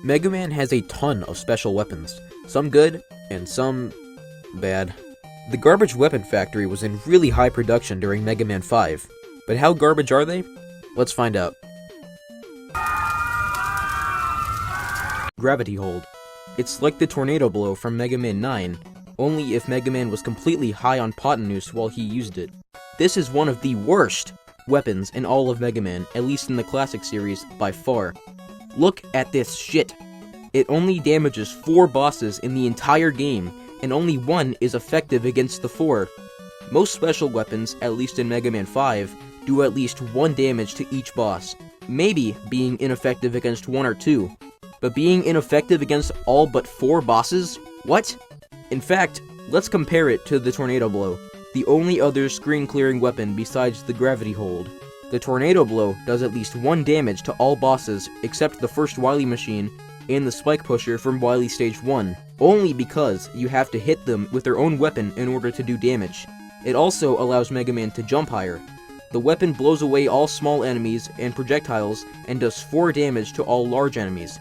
Mega Man has a ton of special weapons, some good and some bad. The Garbage Weapon Factory was in really high production during Mega Man 5, but how garbage are they? Let's find out. Gravity Hold. It's like the Tornado Blow from Mega Man 9, only if Mega Man was completely high on Potenuse while he used it. This is one of the worst weapons in all of Mega Man, at least in the classic series, by far. Look at this shit. It only damages 4 bosses in the entire game, and only 1 is effective against the 4. Most special weapons, at least in Mega Man 5, do at least 1 damage to each boss, maybe being ineffective against 1 or 2. But being ineffective against all but 4 bosses? What? In fact, let's compare it to the Tornado Blow, the only other screen-clearing weapon besides the Gravity Hold. The Tornado Blow does at least 1 damage to all bosses except the first Wily machine and the Spike Pusher from Wily Stage 1, only because you have to hit them with their own weapon in order to do damage. It also allows Mega Man to jump higher. The weapon blows away all small enemies and projectiles and does 4 damage to all large enemies.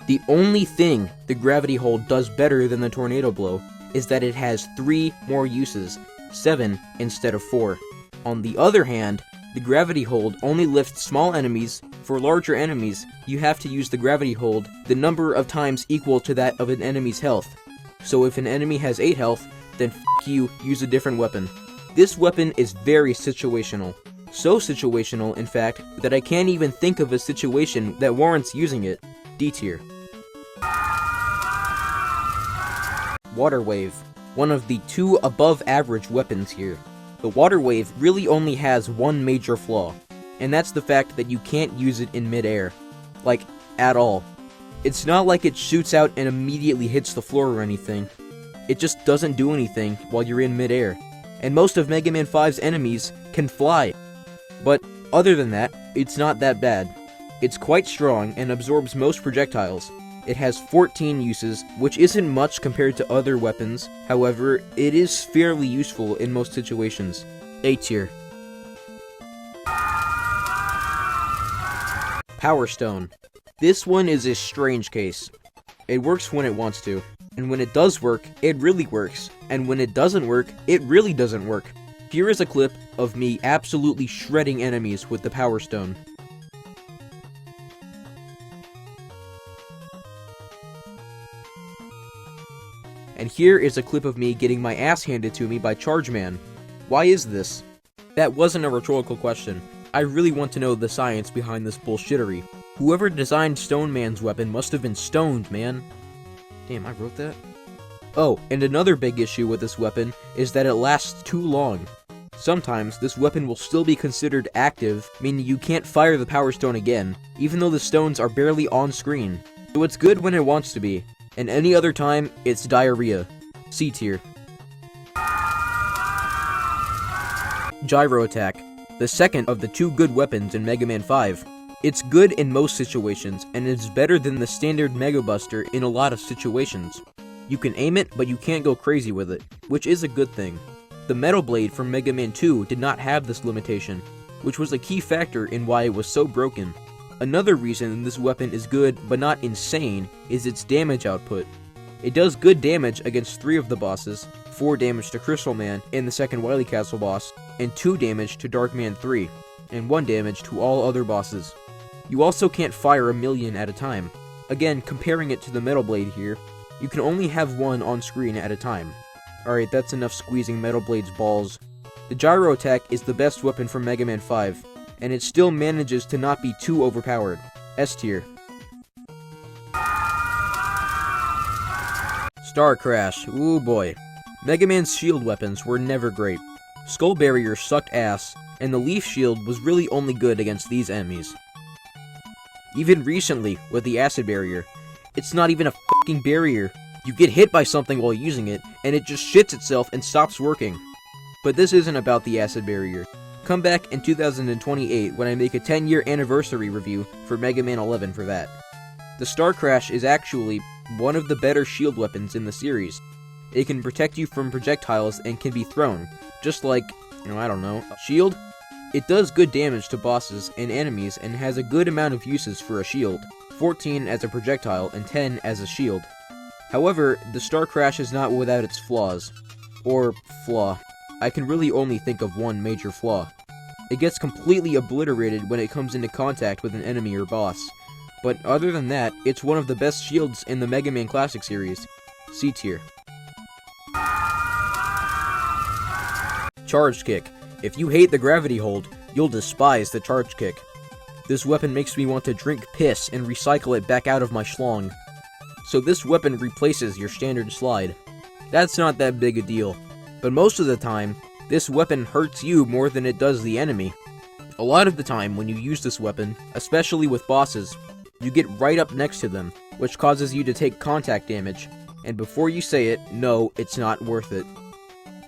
The only thing the Gravity Hold does better than the Tornado Blow is that it has 3 more uses, 7 instead of 4. On the other hand, the Gravity Hold only lifts small enemies. For larger enemies, you have to use the Gravity Hold the number of times equal to that of an enemy's health. So if an enemy has 8 health, then f*** you, use a different weapon. This weapon is very situational. So situational, in fact, that I can't even think of a situation that warrants using it. D tier. Water Wave. One of the 2 above average weapons here. The Water Wave really only has 1 major flaw, and that's the fact that you can't use it in midair. Like, at all. It's not like it shoots out and immediately hits the floor or anything. It just doesn't do anything while you're in midair. And most of Mega Man 5's enemies can fly. But other than that, it's not that bad. It's quite strong and absorbs most projectiles. It has 14 uses, which isn't much compared to other weapons. However, it is fairly useful in most situations. A tier. Power Stone. This one is a strange case. It works when it wants to, and when it does work, it really works, and when it doesn't work, it really doesn't work. Here is a clip of me absolutely shredding enemies with the Power Stone. And here is a clip of me getting my ass handed to me by Chargeman. Why is this? That wasn't a rhetorical question. I really want to know the science behind this bullshittery. Whoever designed Stone Man's weapon must have been stoned, man. Damn, I wrote that? Oh, and another big issue with this weapon is that it lasts too long. Sometimes, this weapon will still be considered active, meaning you can't fire the Power Stone again, even though the stones are barely on screen. So it's good when it wants to be, and any other time, it's diarrhea. C tier. Gyro Attack. The second of the 2 good weapons in Mega Man 5. It's good in most situations, and it's better than the standard Mega Buster in a lot of situations. You can aim it, but you can't go crazy with it, which is a good thing. The Metal Blade from Mega Man 2 did not have this limitation, which was a key factor in why it was so broken. Another reason this weapon is good, but not insane, is its damage output. It does good damage against 3 of the bosses, 4 damage to Crystal Man and the second Wily Castle boss, and 2 damage to Dark Man 3, and 1 damage to all other bosses. You also can't fire a million at a time. Again, comparing it to the Metal Blade here, you can only have 1 on screen at a time. Alright, that's enough squeezing Metal Blade's balls. The Gyro Attack is the best weapon from Mega Man 5, and it still manages to not be too overpowered. S tier. Star Crash. Ooh boy. Mega Man's shield weapons were never great. Skull Barrier sucked ass, and the Leaf Shield was really only good against these enemies. Even recently, with the Acid Barrier, it's not even a fucking barrier. You get hit by something while using it, and it just shits itself and stops working. But this isn't about the Acid Barrier. Come back in 2028 when I make a 10-year anniversary review for Mega Man 11 for that. The Star Crash is actually one of the better shield weapons in the series. It can protect you from projectiles and can be thrown, just like, I don't know, a shield? It does good damage to bosses and enemies and has a good amount of uses for a shield. 14 as a projectile, and 10 as a shield. However, the Star Crash is not without its flaws. Or flaw. I can really only think of one major flaw. It gets completely obliterated when it comes into contact with an enemy or boss. But other than that, it's one of the best shields in the Mega Man Classic series. C tier. Charge Kick. If you hate the gravity hold, you'll despise the Charge Kick. This weapon makes me want to drink piss and recycle it back out of my schlong. So this weapon replaces your standard slide. That's not that big a deal, but most of the time, this weapon hurts you more than it does the enemy. A lot of the time when you use this weapon, especially with bosses, you get right up next to them, which causes you to take contact damage, and before you say it, no, it's not worth it.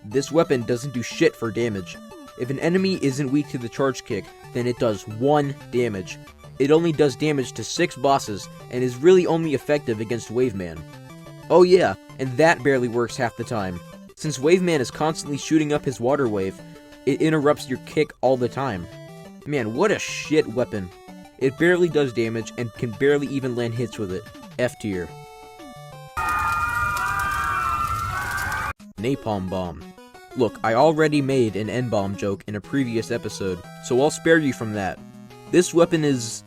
This weapon doesn't do shit for damage. If an enemy isn't weak to the Charge Kick, then it does 1 damage. It only does damage to 6 bosses, and is really only effective against Waveman. Oh yeah, and that barely works half the time. Since Waveman is constantly shooting up his water wave, it interrupts your kick all the time. Man, what a shit weapon. It barely does damage, and can barely even land hits with it. F tier. Napalm Bomb. Look, I already made an N-bomb joke in a previous episode, so I'll spare you from that. This weapon is...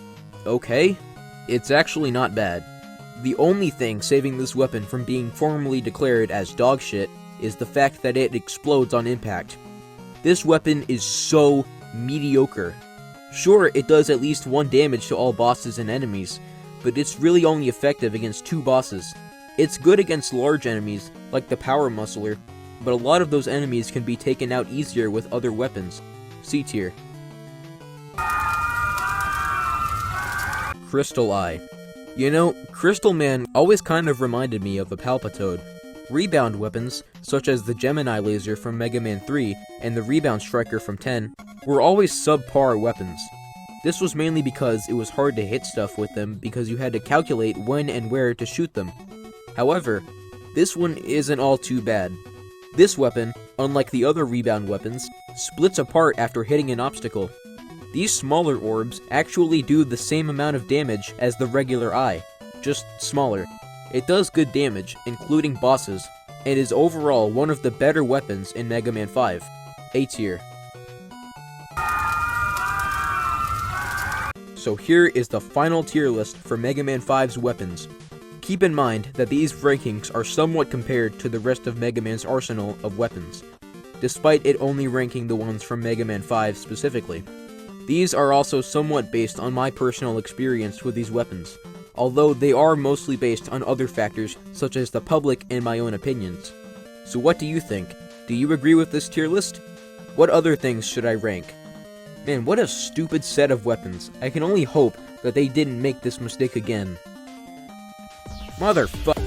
okay? It's actually not bad. The only thing saving this weapon from being formally declared as dog shit is the fact that it explodes on impact. This weapon is so mediocre. Sure, it does at least 1 damage to all bosses and enemies, but it's really only effective against 2 bosses. It's good against large enemies, like the Power Muscler, but a lot of those enemies can be taken out easier with other weapons. C tier. Crystal Eye. You know, Crystal Man always kind of reminded me of a Palpitoad. Rebound weapons, such as the Gemini Laser from Mega Man 3 and the Rebound Striker from 10, were always subpar weapons. This was mainly because it was hard to hit stuff with them because you had to calculate when and where to shoot them. However, this one isn't all too bad. This weapon, unlike the other rebound weapons, splits apart after hitting an obstacle. These smaller orbs actually do the same amount of damage as the regular eye, just smaller. It does good damage, including bosses, and is overall one of the better weapons in Mega Man 5. A tier. So here is the final tier list for Mega Man 5's weapons. Keep in mind that these rankings are somewhat compared to the rest of Mega Man's arsenal of weapons, despite it only ranking the ones from Mega Man 5 specifically. These are also somewhat based on my personal experience with these weapons, although they are mostly based on other factors such as the public and my own opinions. So what do you think? Do you agree with this tier list? What other things should I rank? Man, what a stupid set of weapons. I can only hope that they didn't make this mistake again. Motherfucker.